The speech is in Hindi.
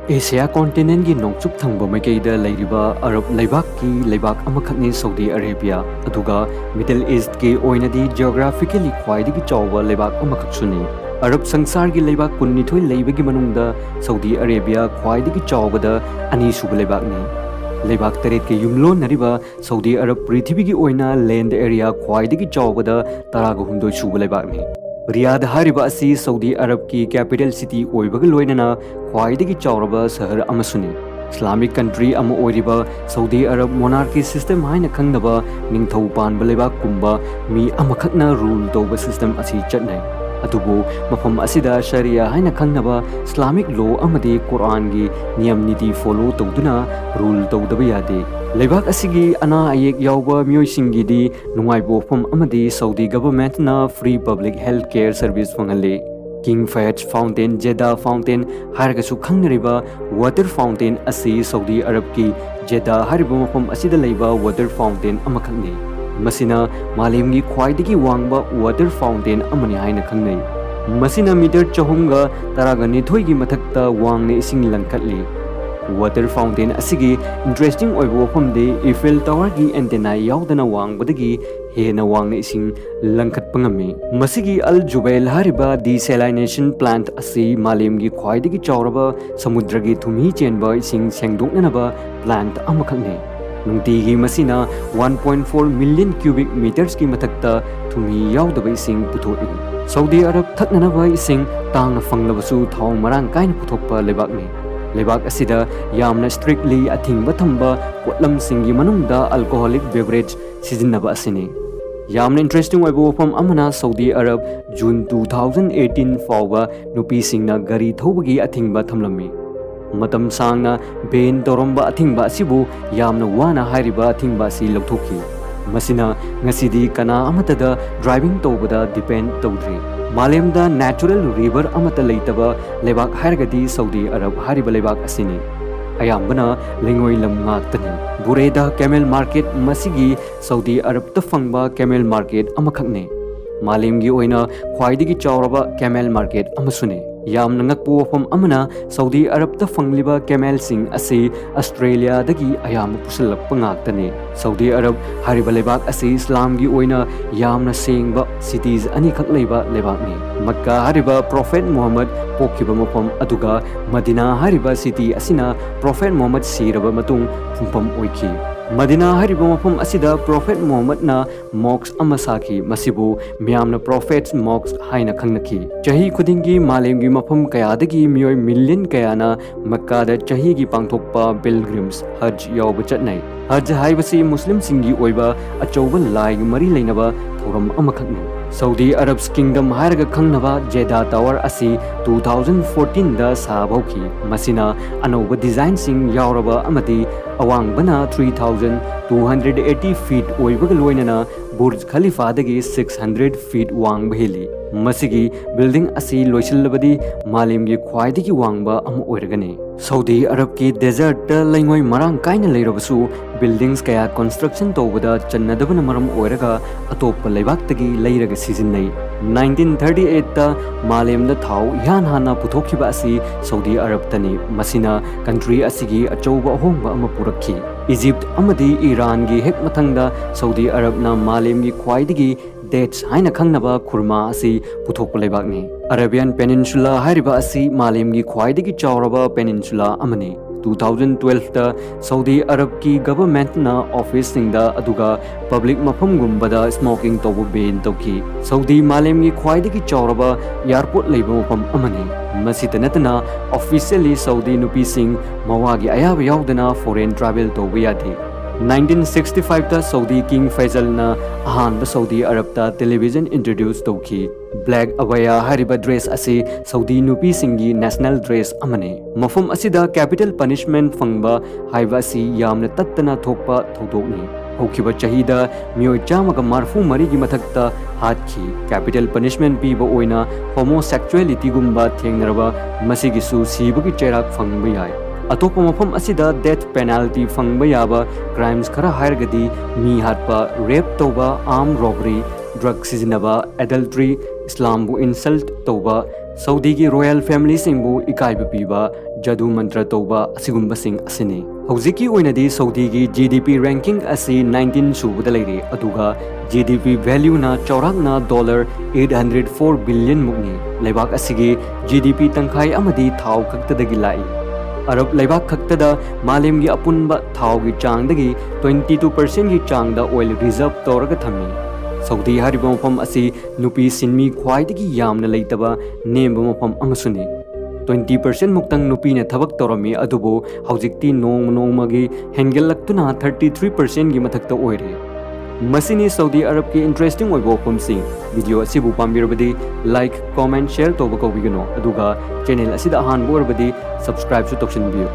एशिया कॉन्टिनेंट की नोंगचुप थंगबा माइकैदा लैरिबा अरब लैबाक की लैबाक अमखकनी सऊदी अरेबिया अदुगा मिडल ईस्ट की ओइनदी जियोग्राफिकली ख्वाइदगी चावबा लैबाक अमखकसुनी अरब संसार की लैबाक कुन्निथोय लैबगी मनुंगदा सऊदी अरेबिया ख्वाइदगी चावबदा अनीसुब लैबाकनी लैबाक तरेत के युमलोन नरिबा सऊदी अरब पृथ्वी की ओइना लैंड एरिया ख्वाइदगी चावबदा तरागा हुंदोय सुब लैबाकनी रियाद हारिबा असि सऊदी अरब की कैपिटल सिटी ओइबग लोइनना ख्वाइदगी चावरबा शहर अमसुनी इस्लामिक कंट्री अम ओइरिबा सऊदी अरब मोनार्की सिस्टम हाइना खंगनबा निंगथौ पानबा लेबाक कुंबा मी अमखकना रूल तौबा सिस्टम असि चटनै अदुबु मफम असिदा शरिया हाइना खंगनबा इस्लामिक लॉ अमदि कुरान की नियम नीति फॉलो तौदुना रूल तौदबा यादे लेबाक असिगी अना अयेक यावबा मियोइसिंगिदी नुंगाइबोफम अमदि सऊदी गवर्नमेंट ना free public health care service फंगले King Fahd Fountain Jeddah fountain हारगसु खंगनरिबा वाटर फाउंटेन असि सऊदी अरब की जेदा हारिबा मफम असिदा लैबा वाटर फाउंटेन अमखंगने मसिना मालेमगी ख्वाइदगी वांगबा वाटर फाउंटेन अमनि हाइना खंगनै मसिना मीटर चहुमगा तरागा निथोइगी मथक्ता वांगने इसिंग लंखटली वाटर फाउंटेन असिगी इंटरेस्टिंग ओइबो वफमदे इफेल टावर की एंटेना यावदना वांगबदगी हेना वांगने इसिंग लंखटपा ngami मसिगी अल जुबैल हारिबा डिसैलिनेशन प्लांट असि मालेमगी ख्वाइदगी चावरबा समुद्रगी थुमी चेनबा इसिंग सेंगदोकनबा प्लांट अमखंगने नुंगतीगी मसिना 1.4 मिलियन क्यूबिक मीटर्स की मथक्ता थुमी यावदबा इसिंग पुथोई सऊदी अरब थकननबा इसिंग तांगना फंगलबसु थाव मरांग काइन पुथोकपा लेबाकने लेबाक असिदा यामना स्ट्रिक्टली अथिंगबा थंबा पोटलमसिंगी मनुंगदा अल्कोहलिक बेवरेज सिजिन्नबा असिने यामना इंटरेस्टिंग ओइबो वफम अमना सऊदी अरब जून 2018 फावबा नुपीसिंगना गरी थौबगी अथिंगबा थमलम्मी मतम सांगना बेन तोरम्बा अथिंगबा असिबु यामना वाना हारिबा अथिंगबा असि लौथोखी मसिना ngasiदी कना अमतदा ड्राइविंग तौबदा डिपेंड तौद्री मालेमदा नेचुरल रिवर अमता लेतबा लेबाक हारगदी सऊदी अरब हारिबा लेबाक असिनी अयाम्बना लिंगोई लम ngaktani बुरेदा कैमेल मार्केट मसिगी सऊदी अरब त फंगबा कैमेल मार्केट अमखकने मालेमगी ओइना ख्वाइदगी चावरबा कैमेल मार्केट अमसुने यामना ngakpu wafam amana Saudi Arab त फंगलिबा कैमेल सिंग असि ऑस्ट्रेलिया दगी अयाम पुसलप ngaktani सऊदी अरब हारिबा लेबाक असि इस्लाम की ओइना यामना सेंगबा सिटीज अनि खक लेबा लेबाकनी मक्का हारिबा प्रोफेट मोहम्मद पोखिबा मफम अदुगा मदीना हारिबा सिटी असिना प्रोफेट मोहम्मद सिरबा मतुंग फुंफम ओइखी मदीना हारिबा मफम असिदा प्रोफेट मोहम्मद ना मॉक्स अमा साखी मसिबु मियामना प्रोफेट्स मॉक्स हाइना खंगनखी चही खुदिंगी मालेमगी मफम कयादगी मियोय मिलियन कयाना मक्कादा चहीगी पांगथोकपा पिलग्रिम्स हज यावबा चटनै हज हाइबसी मुस्लिम सिंगी ओइबा अचौबा लाइग मरी लेनबा थोरम अमखकनु सऊदी अरब किंगडम हारगा खंगनबा जेदा टावर असि 2014 दा साबौखी मसिना अनौबा डिजाइन सिंग यावरबा अमदी अवांगबना 3280 फीट ओइबगा लोइनना बुर्ज खलीफादगी 600 फीट वांग हेली मसिगी बिल्डिंग असि लोइसिलबदी मालेमगी ख्वाइदगी वांगबा अम ओइरगने सऊदी अरब की डेजर्ट लैंगोय मरांग काइना लेरबसु बिल्डिंग्स कया कंस्ट्रक्शन तौबदा चन्नदबना मरम ओइरगा अतोप लेबाक्तगी लैरगा सिजिन्नै 1938 ता मालेमदा थाव यान हाना पुथोखिबा असि सऊदी अरब तनी मसिना कंट्री असिगी अचौबा अहोंबा अमा पुरखी इजिप्ट अमदी ईरान की हेक मथंगदा सऊदी अरब ना मालेमगी ख्वाइदगी डेट्स हाइना खंगनबा खुरमा असि पुथोकपा लेबाकनी अरेबियन पेनिनसुला हारिबा असि मालेमगी ख्वाइदगी चावरबा पेनिनसुला अमनी 2012 ता सऊदी अरब की गवर्नमेंट ना ऑफिस सिंगदा अदुगा पब्लिक मफम गुंबदा स्मोकिंग तौबा बेन तौकी सऊदी मालेमगी ख्वाइदगी चावरबा एयरपोर्ट लेबा मफम अमनी मसिदा नतना ऑफिशियली सऊदी नुपी सिंग मवागी अयाब यावदना फॉरेन ट्रैवल तौबा यादे 1965 ता सऊदी किंग फैजल ना अहानबा सऊदी अरब ता टेलीविजन इंट्रोड्यूस तौखी ब्लैक अबया हारिबा ड्रेस असि सऊदी नुपी सिंगी नेशनल ड्रेस अमने मफम असिदा कैपिटल पनिशमेंट फंगबा हाइबा असि यामना तत्तना थोकपा थौदोकनी होखिबा चहीदा मियोय चामगा मारफू मरीगी मथक्ता हाथखी कैपिटल पनिशमेंट पीबा ओइना होमोसेक्सुअलिटी गुंबा थेंगनरबा मसिगिसु सीबगी चेराक फंगबा याय अतोप मफम असिदा डेथ पेनाल्टी फंगबा याबा क्राइम्स खरा हारगदी मी हाटपा रेप तौबा आर्म रॉबरी ड्रग सिजिनबा एडल्ट्री इस्लाम बु इंसल्ट तौबा सऊदी की रॉयल फैमिली सिंबु इकाइबा पीबा ꯖꯗꯨ ꯃꯟꯇ꯭ꯔ ꯇꯧꯕ ꯑꯁꯤꯒꯨꯝꯕꯁꯤꯡ ꯑꯁꯤꯅꯤ꯫ ꯍꯧꯖꯤꯛꯀꯤ ꯑꯣꯏꯅꯗꯤ ꯁꯧꯗꯤꯒꯤ GDP ꯔꯦꯡꯀꯤꯡ ꯑꯁꯤ 19 ꯁꯨꯕꯗ ꯂꯩꯔꯤ, ꯑꯗꯨꯒ GDP ꯚꯦꯜꯌꯨꯅ ꯆꯥꯎꯔꯥꯛꯅ $804 ꯕꯤꯂꯤꯌꯟ ꯃꯨꯛꯅꯤ꯫ ꯂꯩꯕꯥꯛ ꯑꯁꯤꯒꯤ GDP ꯇꯪꯈꯥꯏ ꯑꯃꯗꯤ ꯊꯥꯎ ꯈꯛꯇꯗꯒꯤ ꯂꯥꯛꯏ꯫ ꯑꯔꯕ ꯂꯩꯕꯥꯛ ꯈꯛꯇꯗ ꯃꯥꯂꯦꯝꯒꯤ ꯑꯄꯨꯟꯕ ꯊꯥꯎꯒꯤ ꯆꯥꯡꯗꯒꯤ 22% ꯒꯤ ꯆꯥꯡꯗ ꯑꯣꯏꯜ ꯔꯤꯖꯔꯚ ꯇꯧꯔꯒ ꯊꯝꯃꯤ꯫ ꯁꯧꯗꯤ ꯍꯥꯏꯔꯤꯕ ꯃꯐꯝ ꯑꯁꯤ ꯅꯨꯄꯤ ꯁꯤꯟꯃꯤ ꯈ꯭ꯋꯥꯏꯗꯒꯤ ꯌꯥꯝꯅ ꯂꯩꯇꯕ ꯅꯦꯝꯕ ꯃꯐꯝ ꯑꯃꯁꯨꯅꯤ꯫ 20% ꯃꯨꯛꯇꯪ ꯅꯨꯄꯤꯅ ꯊꯕꯛ ꯇꯧꯔꯝꯃꯤ, ꯑꯗꯨꯕꯨ ꯍꯧꯖꯤꯛꯇꯤ ꯅꯣꯡꯃꯒꯤ ꯍꯦꯟꯒꯠꯂꯛꯇꯨꯅ 33% ꯒꯤ ꯃꯊꯛꯇ ꯑꯣꯏꯔꯦ꯫ ꯃꯁꯤꯅꯤ ꯁꯧꯗꯤ ꯑꯔꯕꯀꯤ ꯏꯟꯇꯔꯦꯁꯇꯤꯡ ꯑꯣꯏꯕ ꯋꯥꯐꯝꯁꯤꯡ꯫ ꯚꯤꯗꯤꯑꯣ ꯑꯁꯤꯕꯨ ꯄꯥꯝꯕꯤꯔꯕꯗꯤ ꯂꯥꯏꯛ, ꯀꯣꯃꯦꯟꯠ, ꯁꯦꯌꯔ ꯇꯧꯕ ꯀꯧꯕꯤꯒꯅꯨ, ꯑꯗꯨꯒ ꯆꯦꯅꯦꯜ ꯑꯁꯤꯗ ꯑꯍꯥꯟꯕ ꯑꯣꯏꯔꯕꯗꯤ ꯁꯕꯁꯀ꯭ꯔꯥꯏꯕꯁꯨ ꯇꯧꯁꯤꯟꯕꯤꯌꯨ꯫